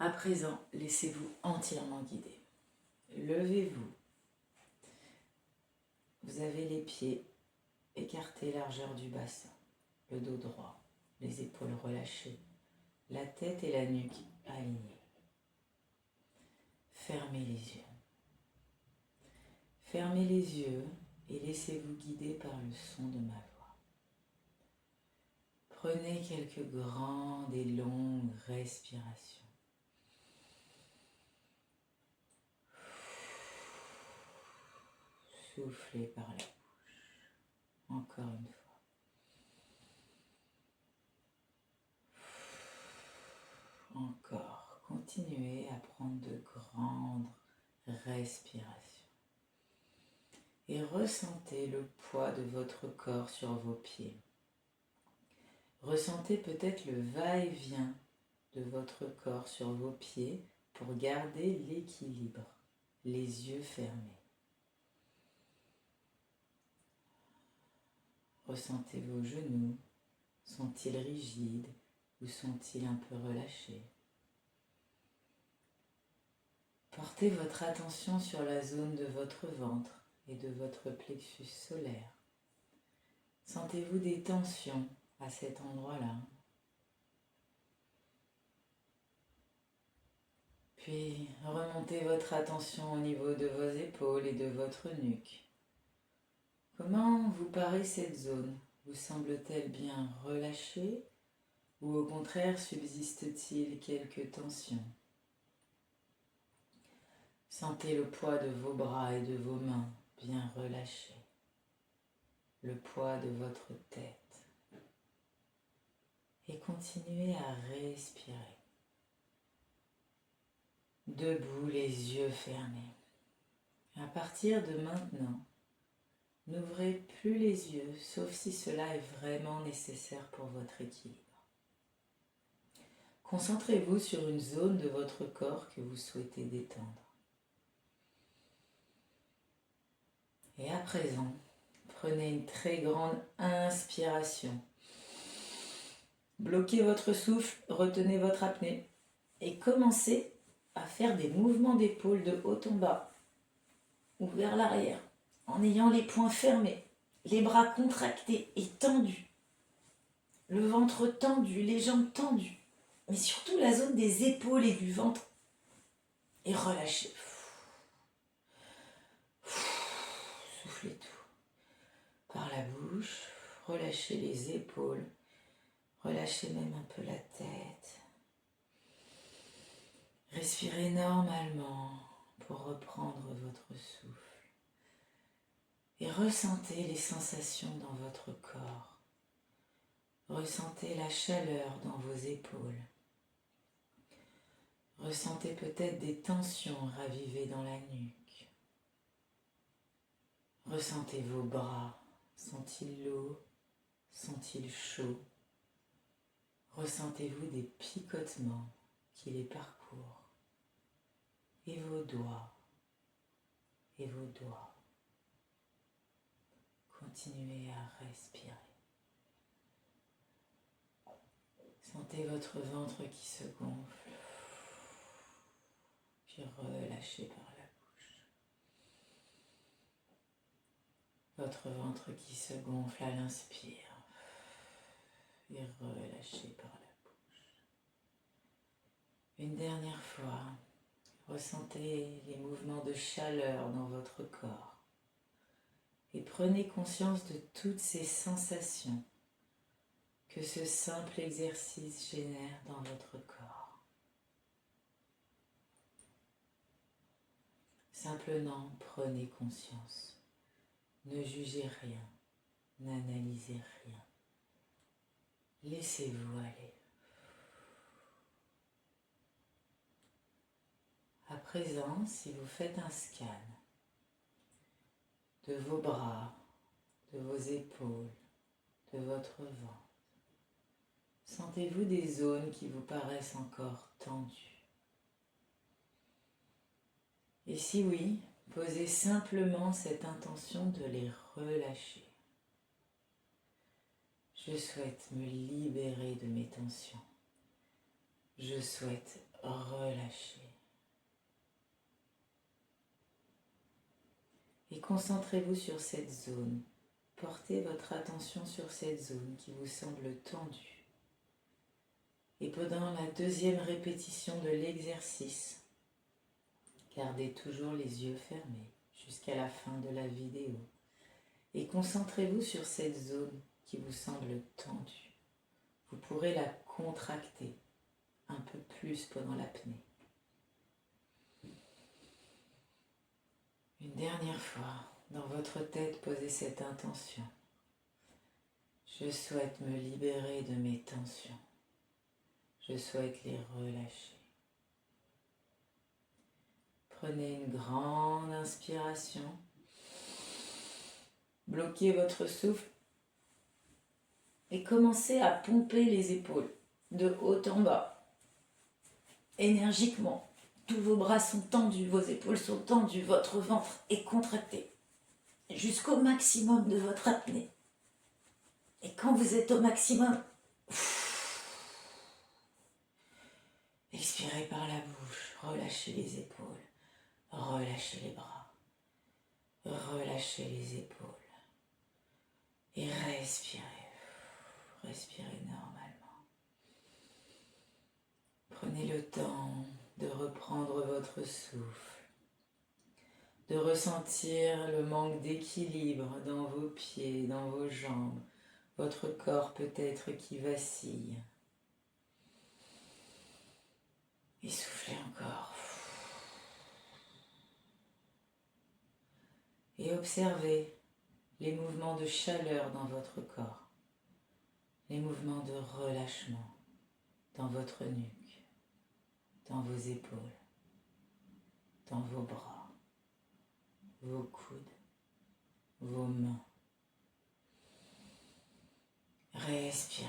À présent, laissez-vous entièrement guider. Levez-vous. Vous avez les pieds écartés largeur du bassin, le dos droit, les épaules relâchées, la tête et la nuque alignées. Fermez les yeux. Fermez les yeux et laissez-vous guider par le son de ma voix. Prenez quelques grandes et longues respirations. Soufflez par la bouche. Encore une fois. Encore. Continuez à prendre de grandes respirations. Et ressentez le poids de votre corps sur vos pieds. Ressentez peut-être le va-et-vient de votre corps sur vos pieds pour garder l'équilibre, les yeux fermés. Ressentez vos genoux, sont-ils rigides ou sont-ils un peu relâchés? Portez votre attention sur la zone de votre ventre et de votre plexus solaire. Sentez-vous des tensions à cet endroit-là? Puis remontez votre attention au niveau de vos épaules et de votre nuque. Comment vous paraît cette zone? Vous semble-t-elle bien relâchée ou au contraire subsiste-t-il quelques tensions? Sentez le poids de vos bras et de vos mains bien relâchés, le poids de votre tête. Et continuez à respirer. Debout, les yeux fermés. À partir de maintenant, n'ouvrez plus les yeux, sauf si cela est vraiment nécessaire pour votre équilibre. Concentrez-vous sur une zone de votre corps que vous souhaitez détendre. Et à présent, prenez une très grande inspiration. Bloquez votre souffle, retenez votre apnée et commencez à faire des mouvements d'épaule de haut en bas ou vers l'arrière en ayant les poings fermés, les bras contractés et tendus, le ventre tendu, les jambes tendues, mais surtout la zone des épaules et du ventre est relâchée. Soufflez tout par la bouche, relâchez les épaules, relâchez même un peu la tête. Respirez normalement pour reprendre votre souffle et ressentez les sensations dans votre corps. Ressentez la chaleur dans vos épaules. Ressentez peut-être des tensions ravivées dans la nuque. Ressentez vos bras. Sont-ils lourds? Sont-ils chauds? Ressentez-vous des picotements qui les parcourent? Et vos doigts. Et vos doigts. Continuez à respirer. Sentez votre ventre qui se gonfle, puis relâchez par la bouche. Votre ventre qui se gonfle à l'inspire et relâchez par la bouche. Une dernière fois, ressentez les mouvements de chaleur dans votre corps et prenez conscience de toutes ces sensations que ce simple exercice génère dans votre corps. Simplement prenez conscience. Ne jugez rien, n'analysez rien. Laissez-vous aller. À présent, si vous faites un scan de vos bras, de vos épaules, de votre ventre, sentez-vous des zones qui vous paraissent encore tendues? Et si oui, posez simplement cette intention de les relâcher. Je souhaite me libérer de mes tensions. Je souhaite relâchez. Et concentrez-vous sur cette zone. Portez votre attention sur cette zone qui vous semble tendue. Et pendant la deuxième répétition de l'exercice, gardez toujours les yeux fermés jusqu'à la fin de la vidéo. Et concentrez-vous sur cette zone qui vous semble tendue. Vous pourrez la contracter un peu plus pendant l'apnée. Une dernière fois, dans votre tête, posez cette intention. Je souhaite me libérer de mes tensions. Je souhaite les relâcher. Prenez une grande inspiration. Bloquez votre souffle et commencez à pomper les épaules de haut en bas. Énergiquement, tous vos bras sont tendus, vos épaules sont tendues, votre ventre est contracté jusqu'au maximum de votre apnée. Et quand vous êtes au maximum, expirez par la bouche, relâchez les épaules, relâchez les bras, relâchez les épaules et respirez, respirez normalement. Prenez le temps de reprendre votre souffle, de ressentir le manque d'équilibre dans vos pieds, dans vos jambes, votre corps peut-être qui vacille. Et soufflez encore. Et observez les mouvements de chaleur dans votre corps, les mouvements de relâchement dans votre nuque, dans vos épaules, dans vos bras, vos coudes, vos mains. Respirez.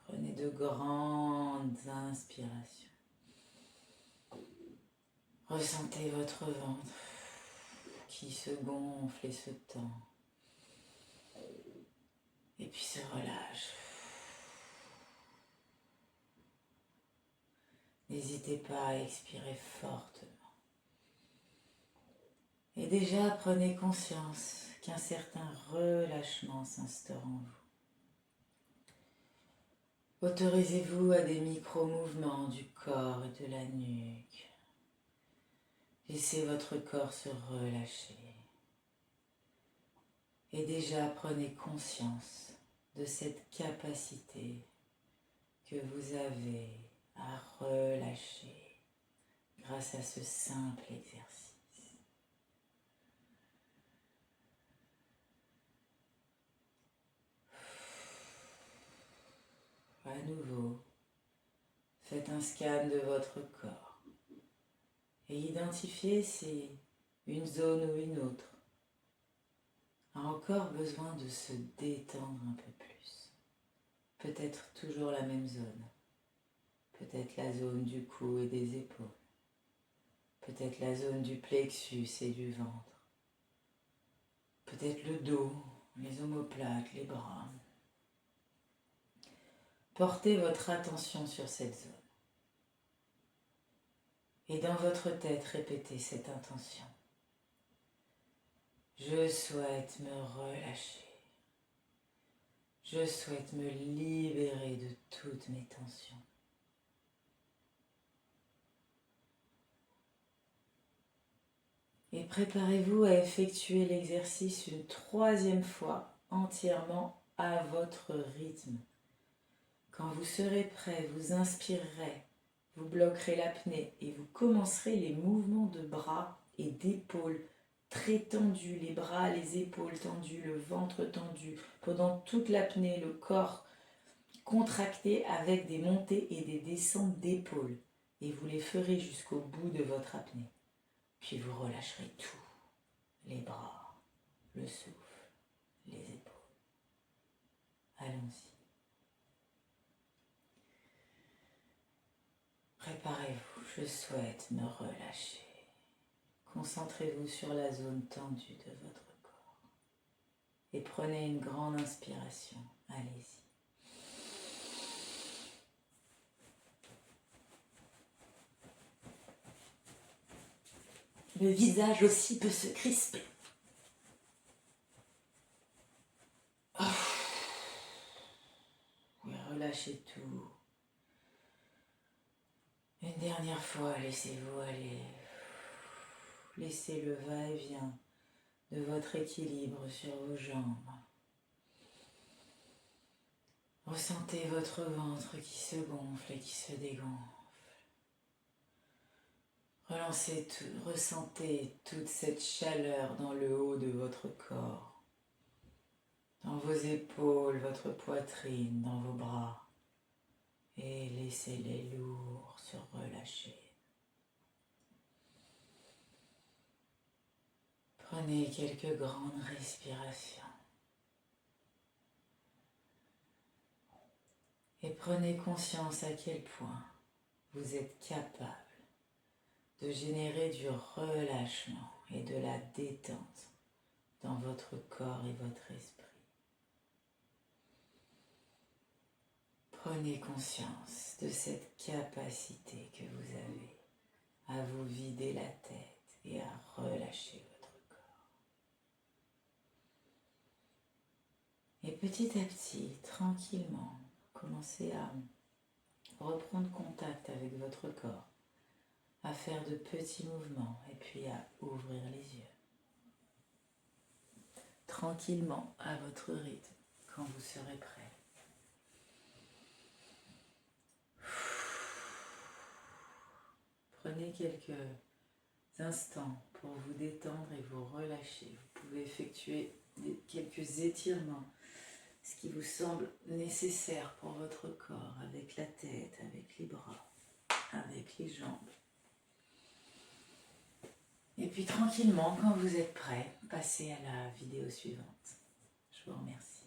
Prenez de grandes inspirations. Ressentez votre ventre qui se gonfle et se tend. Et puis se relâche. N'hésitez pas à expirer fortement. Et déjà prenez conscience qu'un certain relâchement s'instaure en vous. Autorisez-vous à des micro-mouvements du corps et de la nuque. Laissez votre corps se relâcher. Et déjà prenez conscience de cette capacité que vous avez à relâcher grâce à ce simple exercice. À nouveau, faites un scan de votre corps et identifiez si une zone ou une autre a encore besoin de se détendre un peu plus. Peut-être toujours la même zone, peut-être la zone du cou et des épaules, peut-être la zone du plexus et du ventre, peut-être le dos, les omoplates, les bras. Portez votre attention sur cette zone. Et dans votre tête, répétez cette intention. Je souhaite me relâcher. Je souhaite me libérer de toutes mes tensions. Et préparez-vous à effectuer l'exercice une troisième fois entièrement à votre rythme. Quand vous serez prêt, vous inspirerez, vous bloquerez l'apnée et vous commencerez les mouvements de bras et d'épaules très tendus, les bras, les épaules tendues, le ventre tendu, pendant toute l'apnée, le corps contracté avec des montées et des descentes d'épaules. Et vous les ferez jusqu'au bout de votre apnée. Puis vous relâcherez tout, les bras, le souffle, les épaules. Allons-y. Préparez-vous, je souhaite me relâcher. Concentrez-vous sur la zone tendue de votre corps. Et prenez une grande inspiration. Allez-y. Le visage aussi peut se crisper. Oui, relâchez tout. Une dernière fois, laissez-vous aller. Laissez le va-et-vient de votre équilibre sur vos jambes. Ressentez votre ventre qui se gonfle et qui se dégonfle. Ressentez toute cette chaleur dans le haut de votre corps, dans vos épaules, votre poitrine, dans vos bras. Et laissez-les lourds se relâcher. Prenez quelques grandes respirations. Et prenez conscience à quel point vous êtes capable de générer du relâchement et de la détente dans votre corps et votre esprit. Prenez conscience de cette capacité que vous avez à vous vider la tête et à relâcher votre corps. Et petit à petit, tranquillement, commencez à reprendre contact avec votre corps, à faire de petits mouvements et puis à ouvrir les yeux. Tranquillement, à votre rythme, quand vous serez prêt. Prenez quelques instants pour vous détendre et vous relâcher. Vous pouvez effectuer quelques étirements, ce qui vous semble nécessaire pour votre corps, avec la tête, avec les bras, avec les jambes. Et puis tranquillement, quand vous êtes prêt, passez à la vidéo suivante. Je vous remercie.